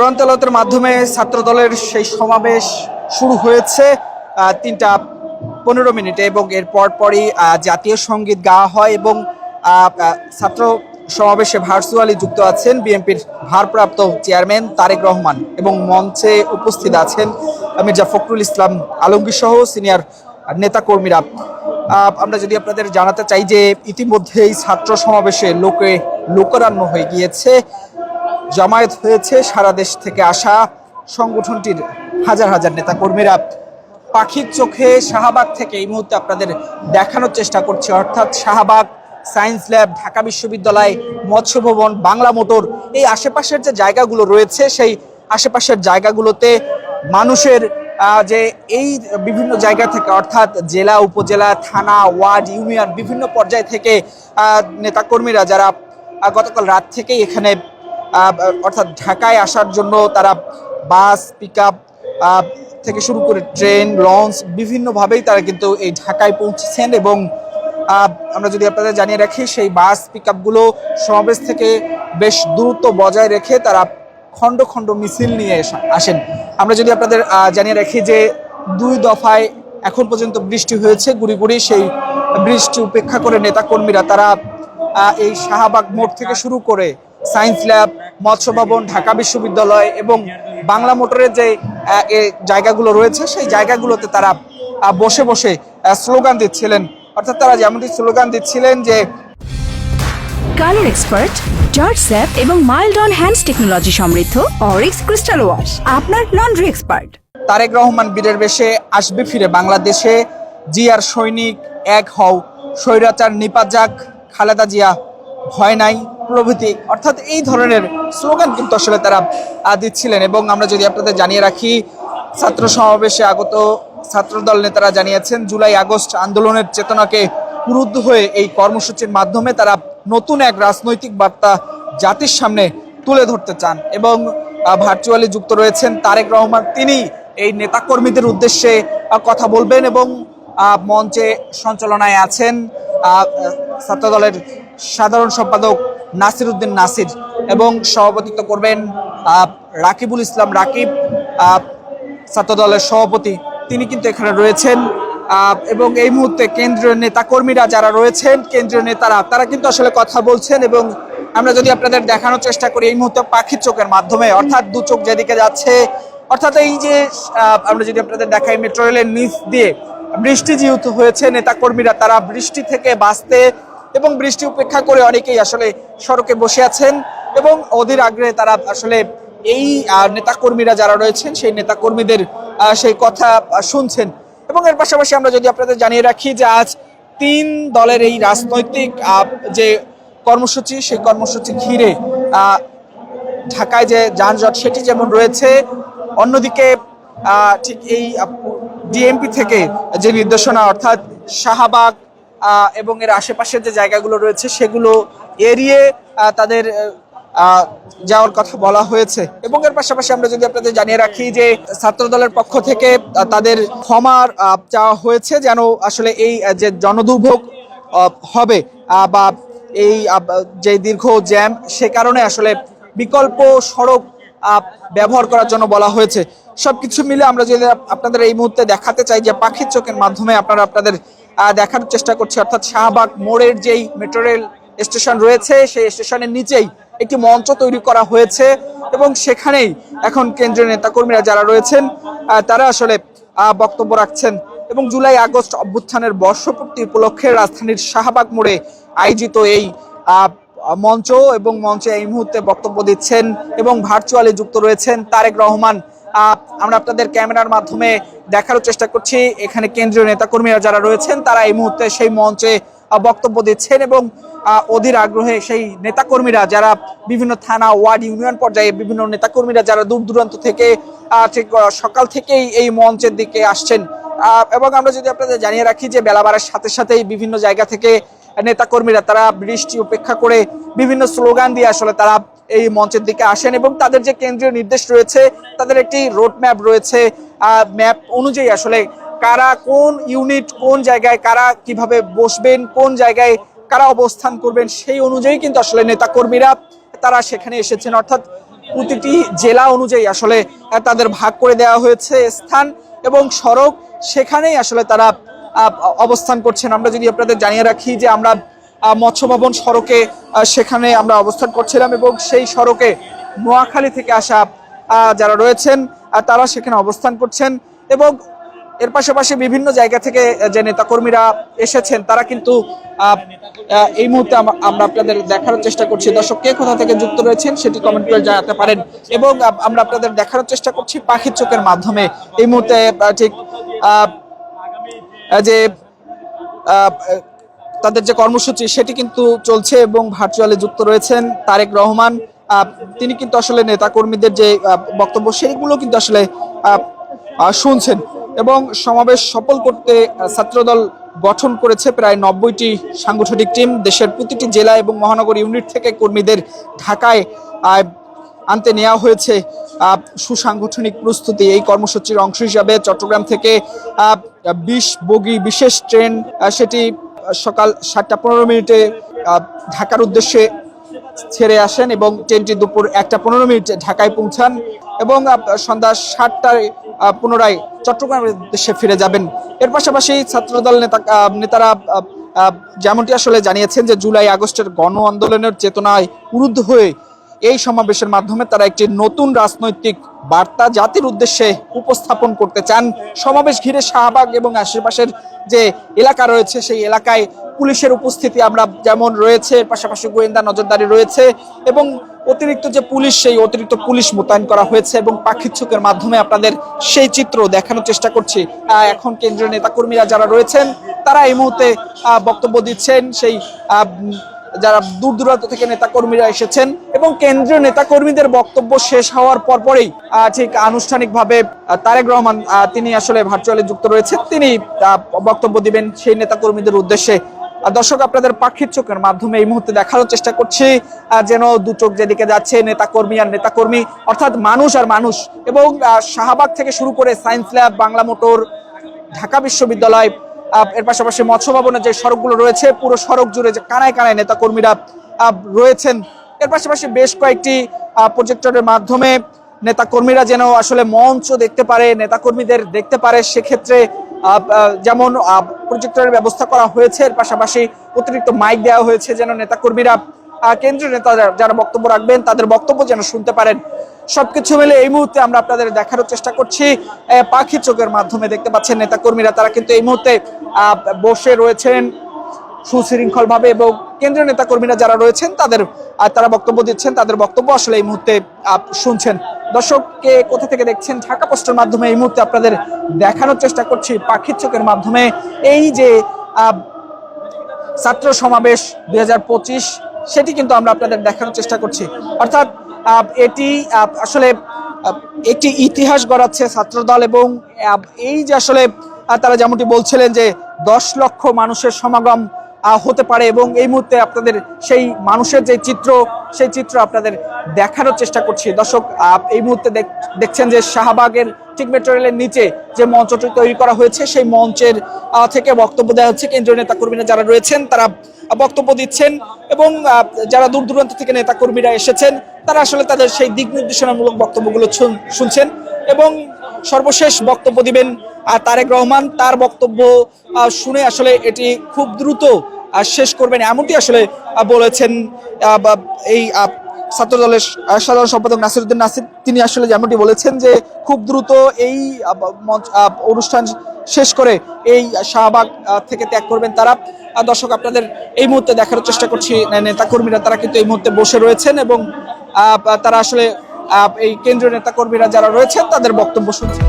কোরআন তেলাওয়াতের মাধ্যমে ছাত্র দলের সেই সমাবেশ শুরু হয়েছে 3টা 15 মিনিটে এবং এর পরপরই জাতীয় সঙ্গীত গাওয়া হয় এবং ছাত্র সমাবেশে ভার্চুয়ালি যুক্ত আছেন বিএনপির ভারপ্রাপ্ত চেয়ারম্যান তারেক রহমান এবং মঞ্চে উপস্থিত আছেন মির্জা ফখরুল ইসলাম আলমগীর সহ সিনিয়র নেতাকর্মীরা। আমরা যদি আপনাদের জানাতে চাই যে ইতিমধ্যেই ছাত্র সমাবেশে লোকারণ্য হয়ে গিয়েছে, জামায়াত হয়েছে সারা দেশ থেকে আসা সংগঠনটির হাজার হাজার নেতাকর্মীরা। পাখির চোখে শাহবাগ থেকে এই মুহূর্তে আপনাদের দেখানোর চেষ্টা করছে, অর্থাৎ শাহবাগ, সায়েন্স ল্যাব, ঢাকা বিশ্ববিদ্যালয়, মৎস্য ভবন, বাংলা মোটর, এই আশেপাশের যে জায়গাগুলো রয়েছে সেই আশেপাশের জায়গাগুলোতে মানুষের যে এই বিভিন্ন জায়গা থেকে অর্থাৎ জেলা, উপজেলা, থানা, ওয়ার্ড, ইউনিয়ন বিভিন্ন পর্যায় থেকে নেতাকর্মীরা যারা গতকাল রাত থেকেই এখানে অর্থাৎ ঢাকায় আসার জন্য তারা বাস, পিকআপ থেকে শুরু করে ট্রেন, লঞ্চ বিভিন্নভাবেই তারা কিন্তু এই ঢাকায় পৌঁছেছেন এবং আমরা যদি আপনাদের জানিয়ে রাখি সেই বাস পিকআপগুলো সমাবেশ থেকে বেশ দূরত্ব বজায় রেখে তারা খণ্ড খণ্ড মিছিল নিয়ে আসেন। আমরা যদি আপনাদের জানিয়ে রাখি যে 2 দফায় এখন পর্যন্ত বৃষ্টি হয়েছে গুড়ি গুড়ি, সেই বৃষ্টি উপেক্ষা করে নেতাকর্মীরা তারা এই শাহবাগ মোড় থেকে শুরু করে সায়েন্স ল্যাব, মৎস্য ভবন, ঢাকা বিশ্ববিদ্যালয় এবং বাংলা মোটরের যে জায়গাগুলো রয়েছে সেই জায়গাগুলোতে তারা বসে বসে স্লোগান দিচ্ছিলেন। অর্থাৎ তারা যেমনটি স্লোগান দিচ্ছিলেন যে কালার এক্সপার্ট, জর্জ স্যাপ এবং মাইল্ড অন হ্যান্ডস টেকনোলজি সমৃদ্ধ অরিক্স ক্রিস্টাল ওয়াশ আপনার লন্ড্রি এক্সপার্ট। তারেক রহমান বীরের বেশে আসবে ফিরে বাংলাদেশে, জিয়ার সৈনিক এক হও, স্বৈরাচার নিপাত যাক, খালেদা জিয়া ভয় নাই প্রভৃতি, অর্থাৎ এই ধরনের স্লোগান কিন্তু আসলে তারা দিচ্ছিলেন। এবং আমরা যদি আপনাদের জানিয়ে রাখি ছাত্র সমাবেশে আগত ছাত্রদল নেতারা জানিয়েছেন জুলাই আগস্ট আন্দোলনের চেতনাকে পুরুদ্ধ হয়ে এই কর্মসূচির মাধ্যমে তারা নতুন এক রাজনৈতিক বার্তা জাতির সামনে তুলে ধরতে চান এবং ভার্চুয়ালি যুক্ত রয়েছেন তারেক রহমান। তিনি এই নেতাকর্মীদের উদ্দেশ্যে কথা বলবেন এবং মঞ্চে সঞ্চালনায় আছেন ছাত্রদলের সাধারণ সম্পাদক নাসির উদ্দিন নাসির এবং সভাপতিত্ব করবেন রাকিবুল ইসলাম রাকিব, ছাত্রদলের সভাপতি, তিনি কিন্তু এখানে রয়েছেন। এবং এই মুহূর্তে কেন্দ্রীয় নেতাকর্মীরা যারা রয়েছেন, কেন্দ্রীয় নেতারা তারা কিন্তু আসলে কথা বলছেন এবং আমরা যদি আপনাদের দেখানোর চেষ্টা করি এই মুহূর্তে পাখির চোখের মাধ্যমে, অর্থাৎ দু চোখ যেদিকে যাচ্ছে, অর্থাৎ এই যে আমরা যদি আপনাদের দেখাই মেট্রো রেলের নিচ দিয়ে বৃষ্টি যেহেতু হয়েছে, নেতাকর্মীরা তারা বৃষ্টি থেকে বাঁচতে এবং বৃষ্টি উপেক্ষা করে অনেকেই আসলে সড়কে বসে আছেন এবং অধীর আগ্রহে তারা আসলে এই নেতাকর্মীরা যারা রয়েছেন সেই নেতাকর্মীদের সেই কথা শুনছেন। এবং এর পাশাপাশি আমরা যদি আপনাদের জানিয়ে রাখি যে আজ 3 দলের এই রাজনৈতিক যে কর্মসূচি সেই কর্মসূচি ঘিরে ঢাকায় যে যানজট সেটি যেমন রয়েছে, অন্যদিকে ঠিক এই ডিএমপি থেকে যে নির্দেশনা অর্থাৎ শাহবাগ এবং এর আশেপাশের যে জায়গাগুলো রয়েছে সেগুলো এড়িয়ে তাদের যাওয়ার কথা বলা হয়েছে। এবং এর পাশাপাশি আমরা যদি আপনাদের জানিয়ে রাখি যে ছাত্র দলের পক্ষ থেকে তাদের ক্ষমার চাওয়া হয়েছে যেন আসলে এই যে জনদুর্ভোগ হবে বা এই যে দীর্ঘ জ্যাম সে কারণে আসলে বিকল্প সড়ক ব্যবহার করার জন্য বলা হয়েছে। সবকিছু মিলে আমরা যদি আপনাদের এই মুহূর্তে দেখাতে চাই যে পাখির চোখের মাধ্যমে আপনাদের দেখানোর চেষ্টা করছি, অর্থাৎ শাহবাগ মোড়ের যেই মেট্রো রেল স্টেশন রয়েছে সেই স্টেশনের নিচেই একটি মঞ্চ তৈরি করা হয়েছে এবং সেখানেই এখন কেন্দ্রীয় নেতাকর্মীরা যারা রয়েছেন তারা আসলে বক্তব্য রাখছেন। এবং জুলাই আগস্ট অভ্যুত্থানের বর্ষপূর্তি উপলক্ষে রাজধানীর শাহবাগ মোড়ে আয়োজিত এই মঞ্চ এবং মঞ্চে এই মুহূর্তে বক্তব্য দিচ্ছেন এবং ভার্চুয়ালি যুক্ত রয়েছেন তারেক রহমান। আমরা আপনাদের ক্যামেরার মাধ্যমে দেখার চেষ্টা করছি এখানে কেন্দ্রীয় নেতাকর্মীরা যারা রয়েছেন তারা এই মুহূর্তে সেই মঞ্চে বক্তব্য দিচ্ছেন এবং অধীর আগ্রহে সেই নেতাকর্মীরা যারা বিভিন্ন থানা, ওয়ার্ড, ইউনিয়ন পর্যায়ে বিভিন্ন নেতাকর্মীরা যারা দূর দূরান্ত থেকে ঠিক সকাল থেকেই এই মঞ্চের দিকে আসছেন। এবং আমরা যদি আপনাদের জানিয়ে রাখি যে বেলা বাড়ার সাথে সাথেই বিভিন্ন জায়গা থেকে নেতাকর্মীরা তারা বৃষ্টি উপেক্ষা করে বিভিন্ন স্লোগান দিয়ে আসলে তারা এই মঞ্চের দিকে আসেন এবং তাদের যে কেন্দ্রীয় নির্দেশ রয়েছে তাদের একটি রোড ম্যাপ রয়েছে, ম্যাপ অনুযায়ী আসলে কারা কোন ইউনিট কোন জায়গায় কারা কিভাবে বসবেন, কোন জায়গায় কারা অবস্থান করবেন সেই অনুযায়ী কিন্তু আসলে নেতাকর্মীরা তারা সেখানে এসেছেন। অর্থাৎ প্রতিটি জেলা অনুযায়ী আসলে তাদের ভাগ করে দেওয়া হয়েছে স্থান এবং সড়ক, সেখানেই আসলে তারা অবস্থান করছেন। আমরা যদি আপনাদের জানিয়ে রাখি যে আমরা মৎস্য ভবন সড়কে সেখানে আমরা অবস্থান করছিলাম এবং সেই সড়কে নোয়াখালী থেকে আসা যারা রয়েছেন তারা সেখানে অবস্থান করছেন এবং এর পাশাপাশি বিভিন্ন জায়গা থেকে যে নেতাকর্মীরা এসেছেন তারা কিন্তু এই মুহূর্তে আমরা আপনাদের দেখানোর চেষ্টা করছি। দর্শক কে কোথা থেকে যুক্ত রয়েছেন সেটি কমেন্ট করে জানাতে পারেন এবং আমরা আপনাদের দেখানোর চেষ্টা করছি পাখির চোখের মাধ্যমে এই মুহূর্তে ঠিক যে তাদের যে কর্মসূচি সেটি কিন্তু চলছে এবং ভার্চুয়ালি যুক্ত রয়েছেন তারেক রহমান। তিনি কিন্তু আসলে নেতাকর্মীদের যে বক্তব্য সেইগুলো কিন্তু আসলে শুনছেন এবং সমাবেশ সফল করতে ছাত্রদল গঠন করেছে প্রায় 90টি সাংগঠনিক টিম। দেশের প্রতিটি জেলা এবং মহানগর ইউনিট থেকে কর্মীদের ঢাকায় আনতে নেওয়া হয়েছে সুসাংগঠনিক প্রস্তুতি। এই কর্মসূচির অংশ হিসাবে চট্টগ্রাম থেকে 20 বগি বিশেষ ট্রেন সেটি সকাল 7টা 15 মিনিটে ঢাকার উদ্দেশ্যে ছেড়ে আসেন এবং ট্রেনটি দুপুর 1টা 15 মিনিট ঢাকায় পৌঁছান এবং সন্ধ্যা 7টায় পুনরায় চট্টগ্রামের উদ্দেশ্যে ফিরে যাবেন। এর পাশাপাশি ছাত্রদল নেতারা যেমনটি আসলে জানিয়েছেন যে জুলাই আগস্টের গণ আন্দোলনের চেতনায় উরুদ্ধ হয়ে এই সমাবেশের মাধ্যমে তারা একটি নতুন রাজনৈতিক বার্তা জাতির উদ্দেশ্যে উপস্থাপন করতে চান। সমাবেশ ঘিরে শাহবাগ এবং আশেপাশের যে এলাকা রয়েছে সেই এলাকায় পুলিশের উপস্থিতি আমরা যেমন রয়েছে, পাশাপাশি গোয়েন্দা নজরদারি রয়েছে এবং অতিরিক্ত যে পুলিশ সেই অতিরিক্ত পুলিশ মোতায়েন করা হয়েছে এবং পাখির চোখের মাধ্যমে আপনাদের সেই চিত্র দেখানোর চেষ্টা করছি। এখন কেন্দ্রীয় নেতাকর্মীরা যারা রয়েছেন তারা এই মুহূর্তে বক্তব্য দিচ্ছেন, সেই যারা দূর দূরান্ত থেকে নেতাকর্মীরা এসেছেন এবং কেন্দ্রীয় নেতাকর্মীদের বক্তব্য শেষ হওয়ার পরপরই ঠিক আনুষ্ঠানিকভাবে তারেক রহমান তিনি আসলে ভার্চুয়ালি যুক্ত রয়েছেন, তিনি বক্তব্য দিবেন সেই নেতাকর্মীদের উদ্দেশ্যে। দর্শক আপনাদের পাখির চোখের মাধ্যমে এই মুহূর্তে দেখানোর চেষ্টা করছি যেন দু চোখ যেদিকে যাচ্ছে নেতাকর্মী আর নেতাকর্মী, অর্থাৎ মানুষ আর মানুষ এবং শাহবাগ থেকে শুরু করে science lab, Bangla motor, Dhaka বিশ্ববিদ্যালয়, এর পাশাপাশি মৎস্য ভবনের যে সড়কগুলো রয়েছে পুরো সড়ক জুড়ে যে কানায় কানায় নেতাকর্মীরা রয়েছেন। এর পাশাপাশি বেশ কয়েকটি প্রজেক্টরের মাধ্যমে নেতাকর্মীরা যেন আসলে মঞ্চ দেখতে পারে, নেতাকর্মীদের দেখতে পারে, সেক্ষেত্রে যেমন প্রজেক্টরের ব্যবস্থা করা হয়েছে। এর পাশাপাশি অতিরিক্ত মাইক দেওয়া হয়েছে যেন নেতাকর্মীরা কেন্দ্রীয় নেতা যারা বক্তব্য রাখবেন তাদের বক্তব্য যেন শুনতে পারেন। সবকিছু মিলে এই মুহূর্তে আমরা আপনাদের দেখানোর চেষ্টা করছি পাখির চোখের মাধ্যমে। দেখতে পাচ্ছেন নেতাকর্মীরা তারা কিন্তু এই মুহূর্তে বসে রয়েছেন সুশৃঙ্খল ভাবে এবং কেন্দ্রীয় নেতাকর্মীরা যারা রয়েছেন তারা বক্তব্য দিচ্ছেন, তাদের বক্তব্য আসলে এই মুহূর্তে শুনছেন। দর্শককে কোথা থেকে দেখছেন ঢাকা পোস্টের মাধ্যমে এই মুহূর্তে আপনাদের দেখানোর চেষ্টা করছি পাখির চোখের মাধ্যমে এই যে ছাত্র সমাবেশ 2025 সেটি কিন্তু আমরা আপনাদের দেখানোর চেষ্টা করছি। অর্থাৎ এটি আসলে একটি ইতিহাস গড়াচ্ছে ছাত্রদল এবং এই যে আসলে তারা যেমনটি বলছিলেন যে 10 লক্ষ মানুষের সমাগম হতে পারে এবং এই মুহূর্তে আপনাদের সেই মানুষের যে চিত্র সেই চিত্র আপনাদের দেখানোর চেষ্টা করছি। দর্শক এই মুহূর্তে দেখছেন যে শাহবাগের ঠিক মেট্রো রেলের নিচে যে মঞ্চটি তৈরি করা হয়েছে সেই মঞ্চের থেকে বক্তব্য দেওয়া হচ্ছে। কেন্দ্রীয় নেতাকর্মীরা যারা রয়েছেন তারা বক্তব্য দিচ্ছেন এবং যারা দূর দূরান্ত থেকে নেতাকর্মীরা এসেছেন তারা আসলে তাদের সেই দিক নির্দেশনামূলক বক্তব্যগুলো শুনছেন এবং সর্বশেষ বক্তব্য দিবেন তারেক রহমান। তার বক্তব্য শুনে আসলে এটি খুব দ্রুত শেষ করবেন এমনটি আসলে বলেছেন এই ছাত্র দলের সাধারণ সম্পাদক নাসিরউদ্দিন নাসির। তিনি আসলে যেমনটি বলেছেন যে খুব দ্রুত এই অনুষ্ঠান শেষ করে এই শাহবাগ থেকে ত্যাগ করবেন তারা। দর্শক আপনাদের এই মুহূর্তে দেখার চেষ্টা করছি নেতাকর্মীরা তারা কিন্তু এই মুহূর্তে বসে রয়েছেন এবং তারা আসলে এই কেন্দ্রীয় নেতাকর্মীরা যারা রয়েছেন তাদের বক্তব্য শুনছেন।